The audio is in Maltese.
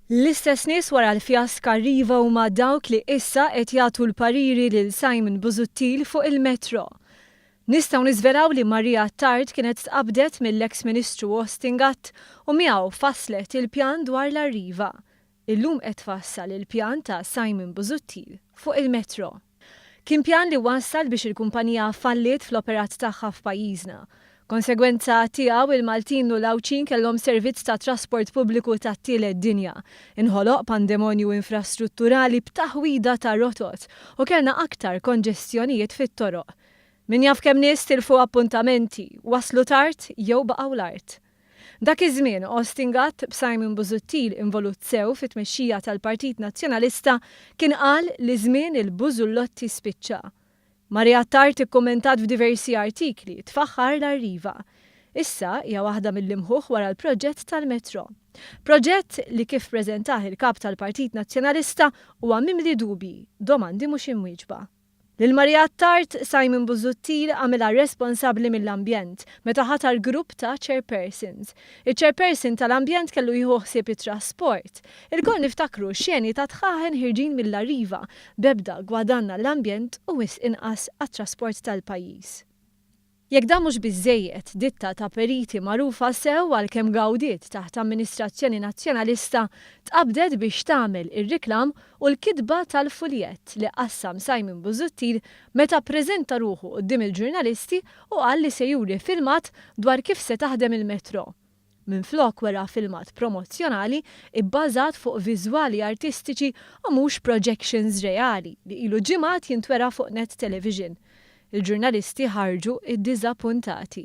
L-istess nies wara l-fjask Tal-Arriva huma dawk li issa qed jagħtu l-pariri lil Simon Busuttil fuq il-metrò. Nistgħu niżvelaw li Marija Tard kienet tqabdet mill-eks Ministru Ostingat u miegħu fasslet il-pjan dwar l-Arriva. Illum qed tfassal il-pjan ta' Simon Busuttil fuq il-metrò. Kien pjan li wassal biex il-kumpanija falliet fl-operat tagħha f'pajjiżna. Konsegwenza tiegħu il-Maltin u l-Awċin kellhom servizz ta' trasport pubbliku tat-tielet dinja. Inħoloq pandemonju infrastrutturali b'taħwida ta' rotot u kellna aktar konġestjonijiet fit-toroq. Min jaf kemm nies tilfu appuntamenti, waslu tard jew baqgħu l-art. Dak iż-żmien Ostingat b'Simon Busuttil involut sew fit-tmexxija tal-Partit Nazzjonalista kien qal li żmien il-Busuttil spiċċa. Marija Tard ikkummentat f'diversi artikli tfaħħar l-Arriva. Issa hija waħda mill-imħuħ wara l-proġett tal-metrò. Proġett li kif preżentah il-kap tal-Partit Nazzjonalista huwa mimli dubji, domandi mhux imwieġba. Lil Marija Tard Simon Busuttil għamilha responsabbli mill-ambjent meta ħatar grupp ta' chairpersons. Il-chairperson tal-ambjent kellu jieħu ħsieb it-trasport. Il-kol niftakru xjeni ta' tħaħen ħirġin mill-Arriva bebda gwadanna l-ambjent u wis inqas għat-trasport tal-pajjiż. Jekk dan mhux biżżejjed ditta ta' periti magħrufa sew għalkemm gawdiet taħt amministrazzjoni nazzjonalista tqabdet biex tagħmel ir-riklam u l-kitba tal-fuljett li qassam Simon Busuttil meta ppreżenta ruħu quddiem il-ġurnalisti u qal li se juri filmat dwar kif se taħdem il-metrò. Minflok wera filmat promozzjonali ibbażat fuq viżwali artistiċi u mhux projections reali li ilu ġimgħat jintwera fuq net television. Il-ġurnalisti ħarġu id-diżappuntati.